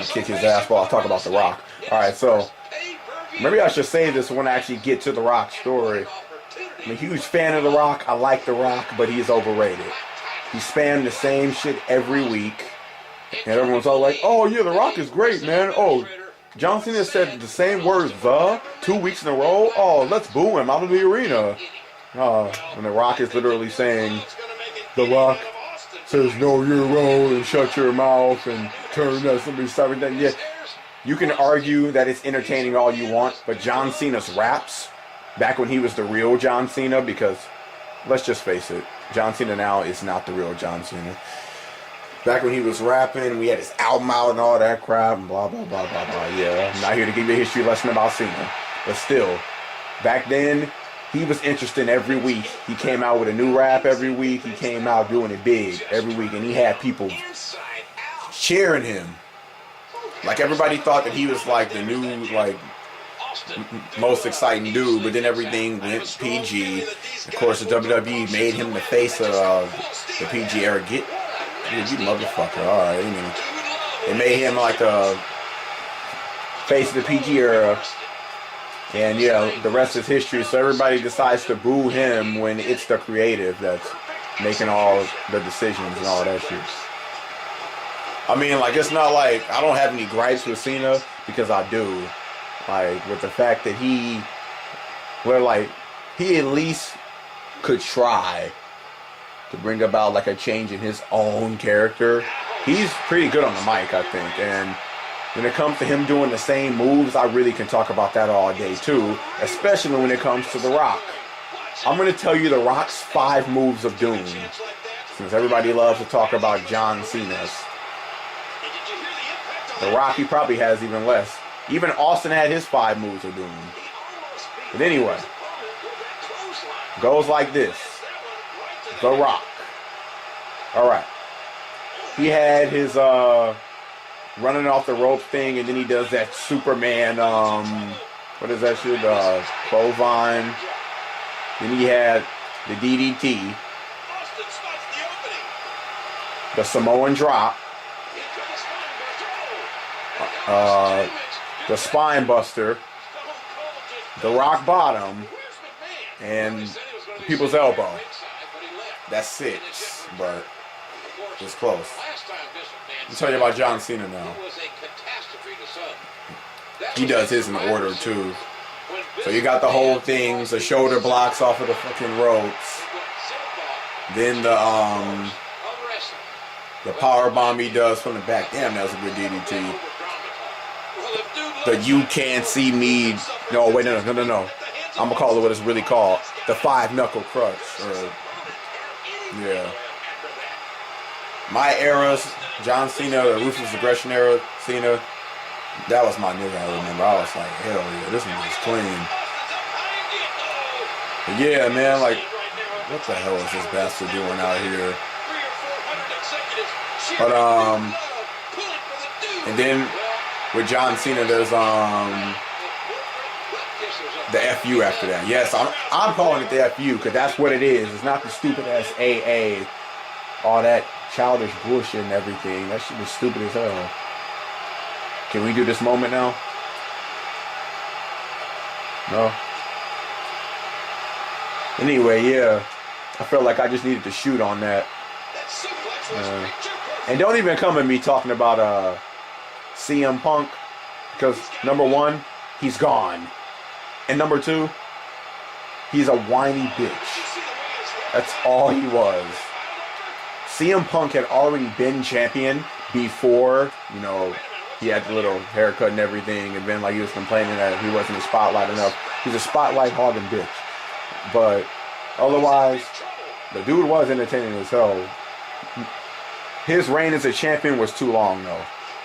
kick his ass while I talk about The Rock. Alright, so maybe I should say this when I actually get to The Rock's story. I'm a huge fan of The Rock. I like The Rock, but he's overrated. He's spamming the same shit every week. And everyone's all like, oh yeah, The Rock is great, man. Oh, John Cena said the same words, 2 weeks in a row. Oh, let's boo him out of the arena. And The Rock is literally saying, The Rock says, know your role and shut your mouth and turn that somebody's side. Yeah, you can argue that it's entertaining all you want, but John Cena's raps, back when he was the real John Cena, because let's just face it, John Cena now is not the real John Cena. Back when he was rapping, we had his album out and all that crap and blah, blah, blah, blah, blah. Yeah, I'm not here to give you a history lesson about Cena. But still, back then, he was interesting every week. He came out with a new rap every week. He came out doing it big every week. And he had people cheering him. Like, everybody thought that he was, like, the new, like, most exciting dude. But then everything went PG. Of course, the WWE made him the face of the PG era. Dude, you motherfucker. Alright, you know. They made him like a face of the PG era. And yeah, the rest is history. So everybody decides to boo him when it's the creative that's making all the decisions and all that shit. I mean, like, it's not like I don't have any gripes with Cena, because I do. Like, with the fact that he at least could try to bring about like a change in his own character. He's pretty good on the mic, I think, and when it comes to him doing the same moves, I really can talk about that all day too, especially when it comes to The Rock. I'm going to tell you The Rock's 5 moves of doom, since everybody loves to talk about John Cena's. The Rock, he probably has even less. Even Austin had his 5 moves of doom. But anyway, goes like this. The Rock. Alright. He had his running off the rope thing, and then he does that Superman, what is that shit? Bovine. Then he had the DDT. The Samoan drop. The spine buster. The rock bottom. And people's elbow. That's 6, but it's close. I'll tell you about John Cena now. He does his in order too. So you got the whole thing, the shoulder blocks off of the fucking ropes. Then the power bomb he does from the back. Damn, that was a good DDT. The you can't see me. No, wait, no. I'm gonna call it what it's really called. The 5-knuckle crutch. Yeah. My eras, John Cena, the Ruthless Aggression era, Cena, that was my nigga, I remember. I was like, hell yeah, this one is clean. But yeah, man, like, what the hell is this bastard doing out here? But, and then with John Cena, there's, the FU after that. Yes, I'm calling it the FU because that's what it is. It's not the stupid ass AA. All that childish bullshit and everything. That shit is stupid as hell. Can we do this moment now? No? Anyway, yeah. I felt like I just needed to shoot on that. And don't even come at me talking about CM Punk. Because, number 1, he's gone. And number 2, he's a whiny bitch. That's all he was. CM Punk had already been champion before, you know, he had the little haircut and everything, and then like he was complaining that he wasn't in the spotlight enough. He's a spotlight hogging bitch. But otherwise, the dude was entertaining as hell. His reign as a champion was too long though.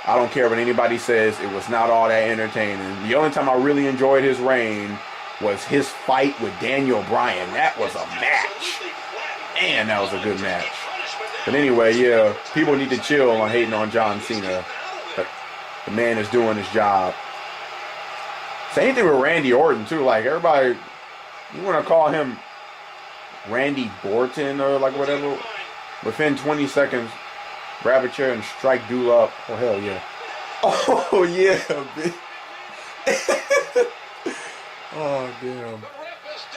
I don't care what anybody says, it was not all that entertaining. The only time I really enjoyed his reign was his fight with Daniel Bryan. That was a match. Man, that was a good match. But anyway, yeah, people need to chill on hating on John Cena. But the man is doing his job. Same thing with Randy Orton too. Like everybody, you want to call him Randy Borton or like whatever. Within 20 seconds, grab a chair and strike dude up. Oh hell yeah. Oh, yeah, bitch. Oh, damn.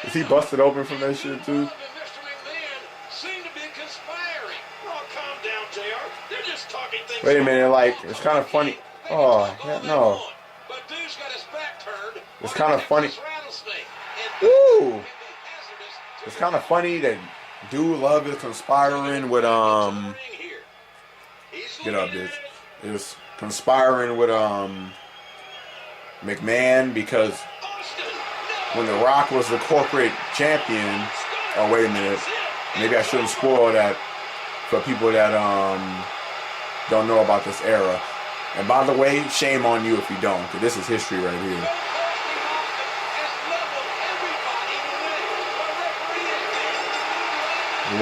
Is he busted open from that shit, too? Wait a minute, like, it's kind of funny. Oh, yeah, no. It's kind of funny. Ooh. It's kind of funny that Dude Love is conspiring with, get up, bitch. It was conspiring with, McMahon because when The Rock was the corporate champion, oh, wait a minute. Maybe I shouldn't spoil that for people that, don't know about this era. And by the way, shame on you if you don't, because this is history right here.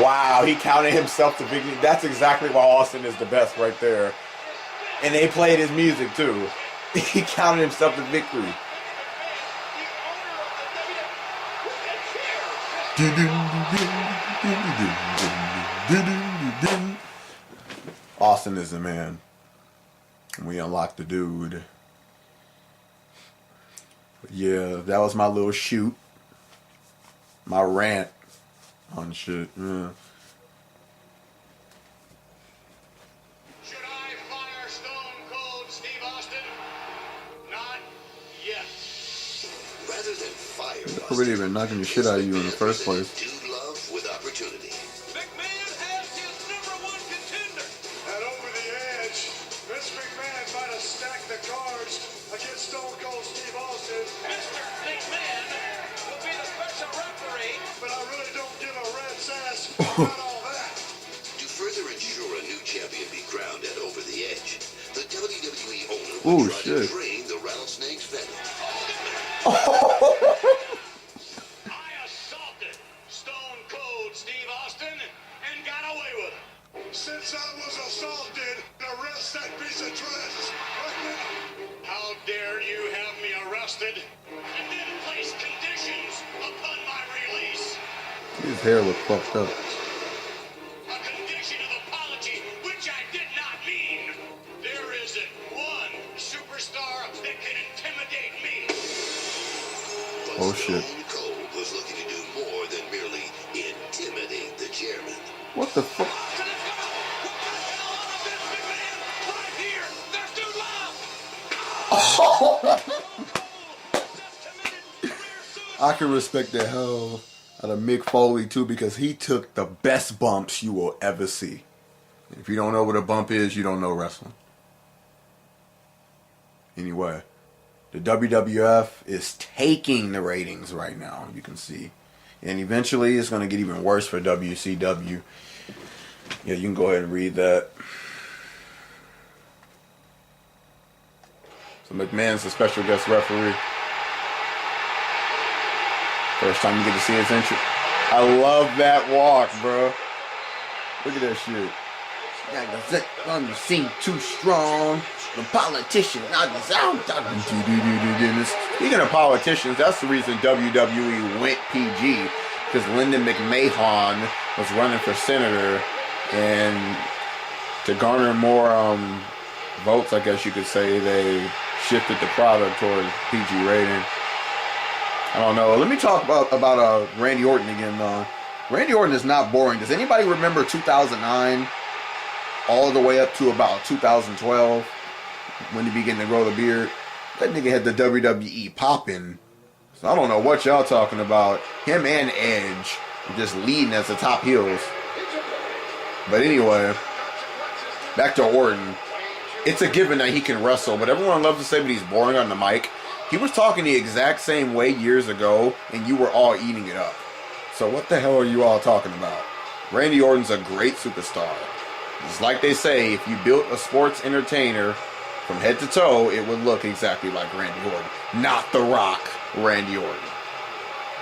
Wow, he counted himself to victory. That's exactly why Austin is the best right there. And they played his music too. He counted himself to victory. Austin is the man. We unlocked the dude. Yeah, that was my little shoot. My rant on shit. Yeah. Should I fire Stone Cold Steve Austin? Not yet. Rather than fire Austin, I've already been knocking the shit out of you in the first place. Dude Love with opportunity. McMahon has his #1 contender. And over the edge, Vince McMahon might have stacked the cards against Stone Cold Steve Austin. Mr. McMahon will be the special referee, but I really don't give a rat's ass about all that. To further ensure a new champion be crowned at Over the Edge, the WWE owner will try to drain the rattlesnake's venom. I assaulted Stone Cold Steve Austin and got away with it. Since I was assaulted, arrest that piece of trash right now. How dare you have me arrested and then place conditions upon my release? His hair looked fucked up. A condition of apology, which I did not mean. There isn't one superstar that can intimidate me. But Oh shit. Stone Cold was looking to do more than merely intimidate the chairman. What the fuck? I can respect the hell out of Mick Foley too, because he took the best bumps you will ever see. If you don't know what a bump is, you don't know wrestling. Anyway, the WWF is taking the ratings right now, you can see. And eventually it's going to get even worse for WCW. Yeah, you can go ahead and read that. So McMahon's the special guest referee. First time you get to see his entrance. I love that walk, bro. Look at that shit. On the scene too strong. The politician, Speaking of politicians, that's the reason WWE went PG, because Lyndon McMahon was running for senator, and to garner more votes, I guess you could say, they shifted the product toward PG rating. I don't know. Let me talk about Randy Orton again, though. Randy Orton is not boring. Does anybody remember 2009 all the way up to about 2012 when he began to grow the beard? That nigga had the WWE popping. So I don't know what y'all talking about. Him and Edge were just leading as the top heels. But anyway, back to Orton. It's a given that he can wrestle, but everyone loves to say that he's boring on the mic. He was talking the exact same way years ago, and you were all eating it up. So what the hell are you all talking about? Randy Orton's a great superstar. It's like they say, if you built a sports entertainer from head to toe, it would look exactly like Randy Orton. Not The Rock, Randy Orton.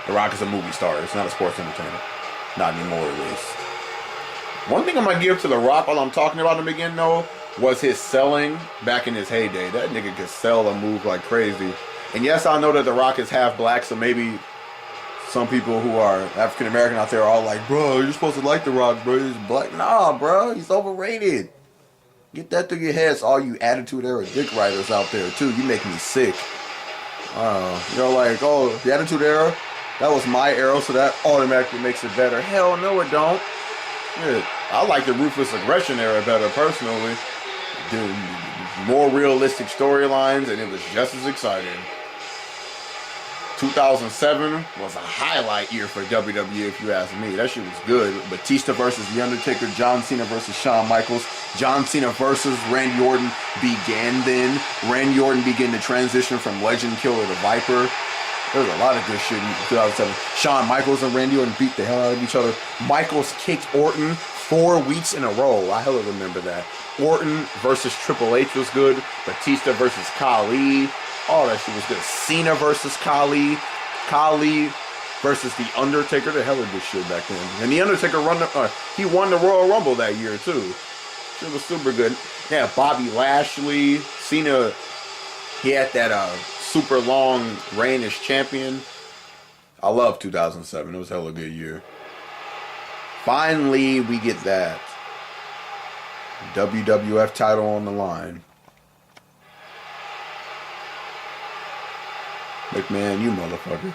The Rock is a movie star. It's not a sports entertainer. Not anymore, at least. One thing I'm going to give to The Rock while I'm talking about him again, though, was his selling back in his heyday. That nigga could sell a move like crazy. And yes, I know that The Rock is half black, so maybe some people who are African American out there are all like, bro, you're supposed to like The Rock, bro. He's black. Nah, bro, he's overrated. Get that through your heads, all you Attitude Era dick writers out there, too. You make me sick. You're like, oh, the Attitude Era, that was my era, so that automatically makes it better. Hell no, it don't. Yeah, I like the Ruthless Aggression era better, personally. Dude, more realistic storylines, and it was just as exciting. 2007 was a highlight year for WWE, if you ask me. That shit was good. Batista versus The Undertaker, John Cena versus Shawn Michaels, John Cena versus Randy Orton began then. Randy Orton began to transition from Legend Killer to Viper. There was a lot of good shit in 2007. Shawn Michaels and Randy Orton beat the hell out of each other. Michaels kicked Orton 4 weeks in a row. I hella remember that. Orton versus Triple H was good. Batista versus Khali. All that shit was good. Cena versus Khali. Khali versus The Undertaker. The hell of good shit back then. And The Undertaker he won the Royal Rumble that year too. It was super good. Yeah, Bobby Lashley. Cena, he had that super long reign as champion. I love 2007. It was a hella good year. Finally, we get that WWF title on the line. McMahon, you motherfucker.